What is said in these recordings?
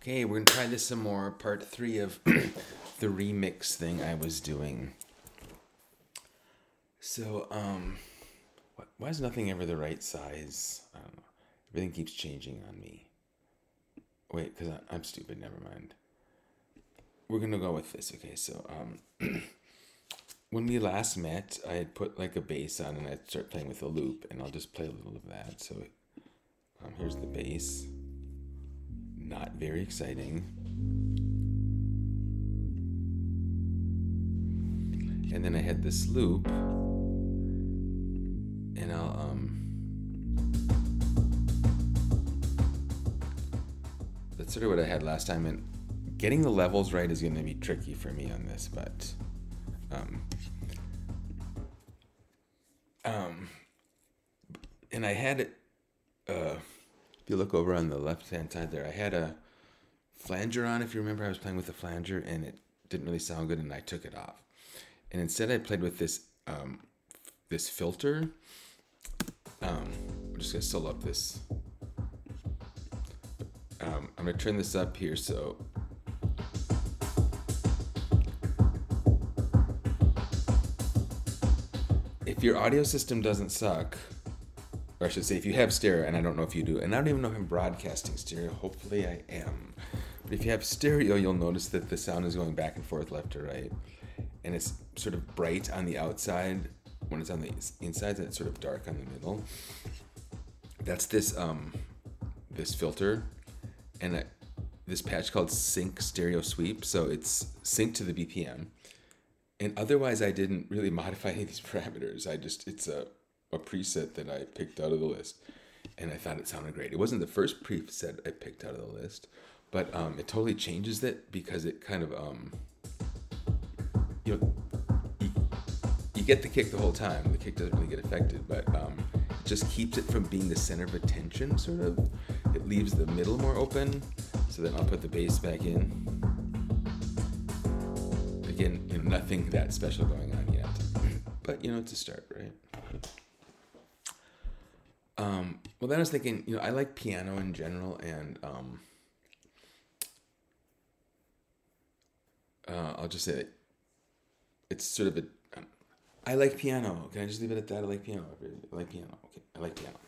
Okay, we're gonna try this some more. Part 3 of the remix thing I was doing. So, why is nothing ever the right size? I don't know. Everything keeps changing on me. Wait, because I'm stupid. Never mind. We're gonna go with this. Okay, so when we last met, I had put like a bass on, and I'd start playing with a loop, and I'll just play a little of that. So, here's the bass. Not very exciting. And then I had this loop, and that's sort of what I had last time, and getting the levels right is going to be tricky for me on this, but and I had it, if you look over on the left hand side there, I had a flanger on. If you remember, I was playing with a flanger and it didn't really sound good, and I took it off, and instead I played with this this filter. I'm just gonna solo up this. I'm gonna turn this up here so if your audio system doesn't suck, or I should say if you have stereo, and I don't know if you do, and I don't even know if I'm broadcasting stereo, hopefully I am, but if you have stereo, you'll notice that the sound is going back and forth left to right, and it's sort of bright on the outside when it's on the inside, and it's sort of dark on the middle. That's this this filter, and this patch called Sync Stereo Sweep, so it's synced to the BPM. And otherwise, I didn't really modify any of these parameters. It's a preset that I picked out of the list, and I thought it sounded great. It wasn't the first preset I picked out of the list, but it totally changes it because it kind of, you get the kick the whole time. The kick doesn't really get affected, but it just keeps it from being the center of attention, sort of. It leaves the middle more open, so then I'll put the bass back in. Again, nothing that special going on yet, but it's a start, right? Well, then I was thinking, I like piano in general, and I'll just say that it's sort of I like piano. Can I just leave it at that? I like piano. I like piano. Okay, I like piano.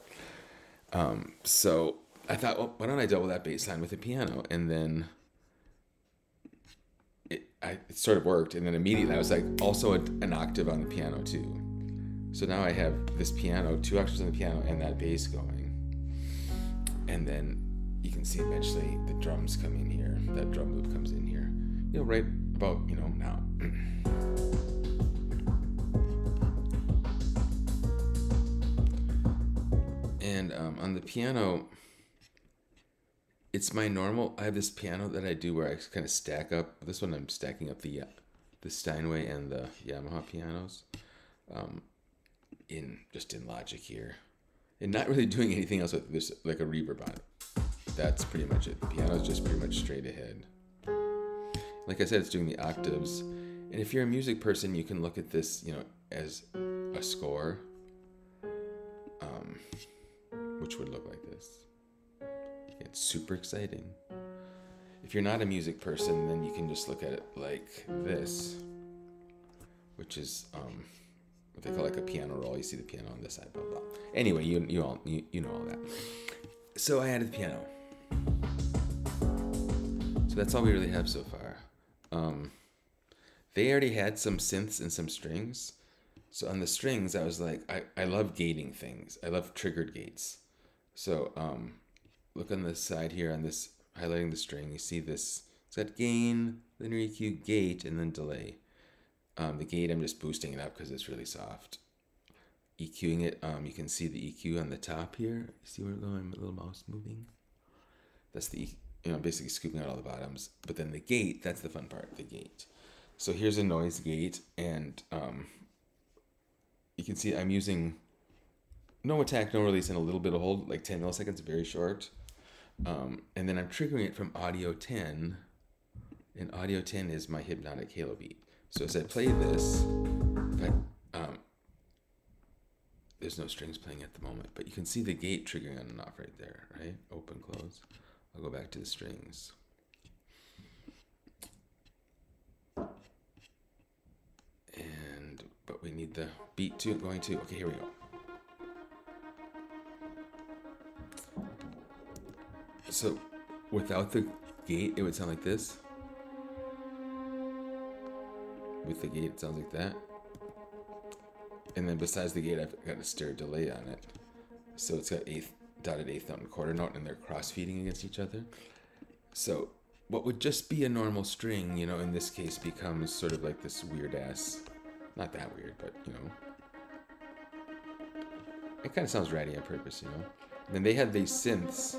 So I thought, well, why don't I double that bass line with a piano, and then it sort of worked, and then immediately I was like, also an octave on the piano too. So now I have this piano, 2 octaves on the piano, and that bass going. And then you can see eventually the drums come in here. That drum loop comes in here. Right about, now. And on the piano, it's my normal, I have this piano that I do where I kind of stack up. This one I'm stacking up the Steinway and the Yamaha pianos. In Logic here, and not really doing anything else with this, like a reverb on it. That's pretty much it. The piano's just pretty much straight ahead. Like I said, it's doing the octaves, and if you're a music person, you can look at this, as a score, which would look like this. It's super exciting. If you're not a music person, then you can just look at it like this, which is what they call like a piano roll. You see the piano on this side, blah blah. Anyway, you know all that. So I added the piano. So that's all we really have so far. They already had some synths and some strings. So on the strings, I was like, I love gating things. I love triggered gates. So look on this side here, on this highlighting the string. You see this. It's got gain, linear EQ, gate, and then delay. The gate, I'm just boosting it up because it's really soft. EQing it, you can see the EQ on the top here. See where my little mouse moving? That's the, basically scooping out all the bottoms. But then the gate, that's the fun part, the gate. So here's a noise gate, and you can see I'm using no attack, no release, and a little bit of hold, like 10 milliseconds, very short. And then I'm triggering it from audio 10, and audio 10 is my hypnotic halo beat. So as I play this, there's no strings playing at the moment, but you can see the gate triggering on and off right there, right? Open, close. I'll go back to the strings. we need the beat to going to. Okay, here we go. So without the gate, it would sound like this. With the gate, it sounds like that. And then besides the gate, I've got a stereo delay on it. So it's got dotted eighth note and quarter note, and they're cross-feeding against each other. So what would just be a normal string, you know, in this case becomes sort of like this weird-ass, not that weird, but, you know. It kind of sounds ratty on purpose, you know. And then they had these synths,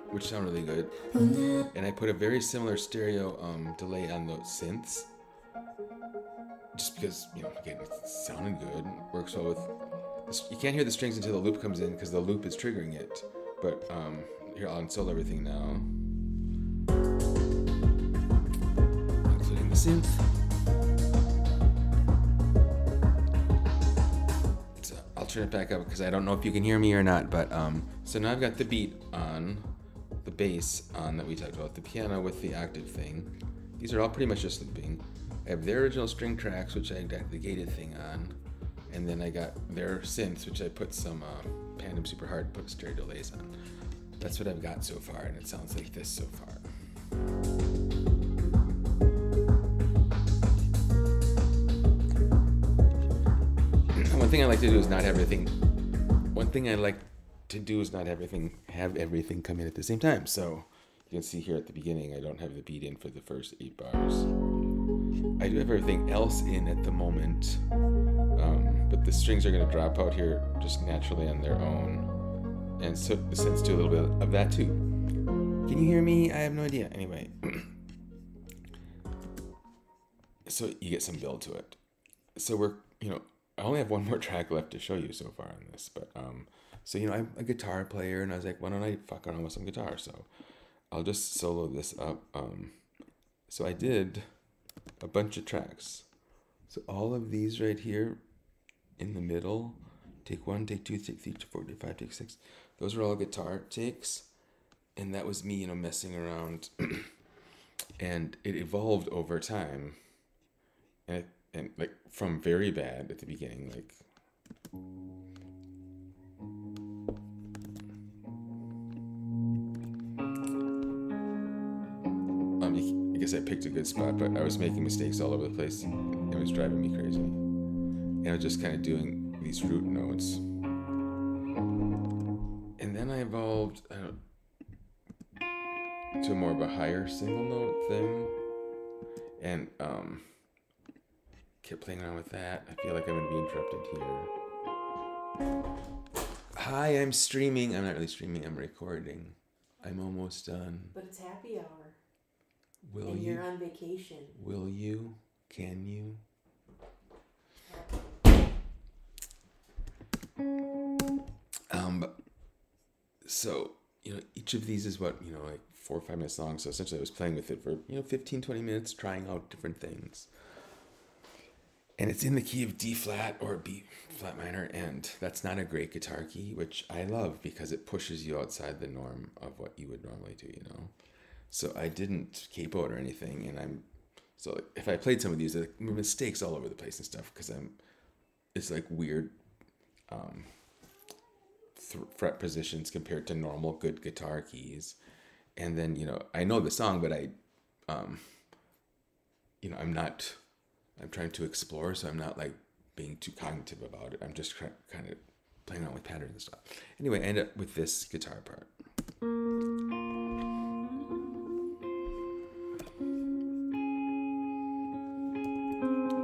which sound really good. And I put a very similar stereo delay on those synths. Just because, you know, again, it sounded good. Works well with... You can't hear the strings until the loop comes in because the loop is triggering it. But here, I'll unsolo everything now. Including the synth. So I'll turn it back up because I don't know if you can hear me or not. But so now I've got the beat on, the bass on that we talked about, the piano with the octave thing. These are all pretty much just looping. I have their original string tracks, which I got the gated thing on. And then I got their synths, which I put some Pandem Super Hard, put stereo delays on. That's what I've got so far, and it sounds like this so far. One thing I like to do is not have everything. One thing I like to do is not have everything come in at the same time. So you can see here at the beginning, I don't have the beat in for the first 8 bars. I do have everything else in at the moment, but the strings are going to drop out here just naturally on their own. And so the synths do a little bit of that too. Can you hear me? I have no idea. Anyway. So you get some build to it. So we're, you know, I only have one more track left to show you so far on this, but, so, you know, I'm a guitar player and I was like, why don't I fuck around with some guitar? So I'll just solo this up. So I did a bunch of tracks. So all of these right here in the middle, take 1, take 2, take 3, take 4, take 5, take 6. Those are all guitar takes. And that was me, you know, messing around. And it evolved over time. And like from very bad at the beginning, like I guess I picked a good spot, but I was making mistakes all over the place. It was driving me crazy. And I was just kind of doing these root notes. And then I evolved to more of a higher single note thing. And kept playing around with that. I feel like I'm going to be interrupted here. Hi, I'm streaming. I'm not really streaming, I'm recording. I'm almost done. But it's happy hour. Will and you? You're on vacation. Will you? Can you? So, you know, each of these is what, you know, like 4 or 5 minutes long. So essentially I was playing with it for, you know, 15, 20 minutes, trying out different things. And it's in the key of D flat or B flat minor, and that's not a great guitar key, which I love because it pushes you outside the norm of what you would normally do, you know. So I didn't capo it or anything, and so if I played some of these, like mistakes all over the place and stuff, because it's like weird fret positions compared to normal good guitar keys. And then, you know, I know the song, but you know, I'm trying to explore, so I'm not like being too cognitive about it. I'm just kind of playing around with patterns and stuff. Anyway, I end up with this guitar part.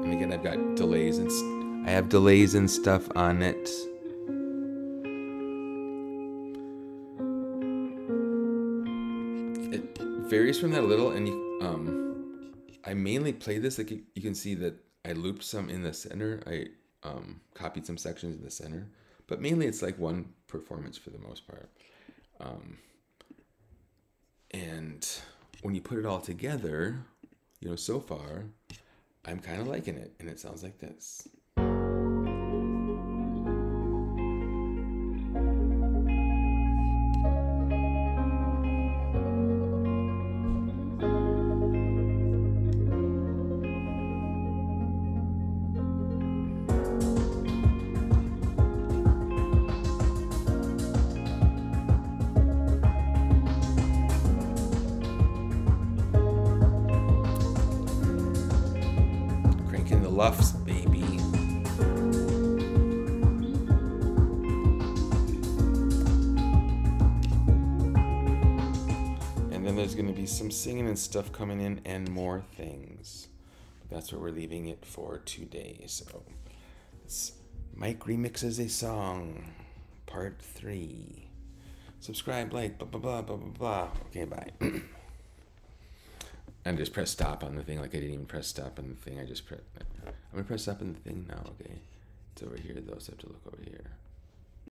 And again, I've got delays and I have delays and stuff on it. It varies from that a little, and I mainly play this, like you can see that I looped some in the center. I copied some sections in the center, but mainly it's like one performance for the most part. And when you put it all together, you know, so far, I'm kind of liking it, and it sounds like this. there's going to be some singing and stuff coming in and more things. But that's where we're leaving it for today. So it's Mike Remixes a Song, Part 3. Subscribe, like, blah, blah, blah, blah, blah, blah. Okay, bye. And just press stop on the thing. Like I didn't even press stop on the thing. I'm going to press stop on the thing now, okay? It's over here, though, so I have to look over here.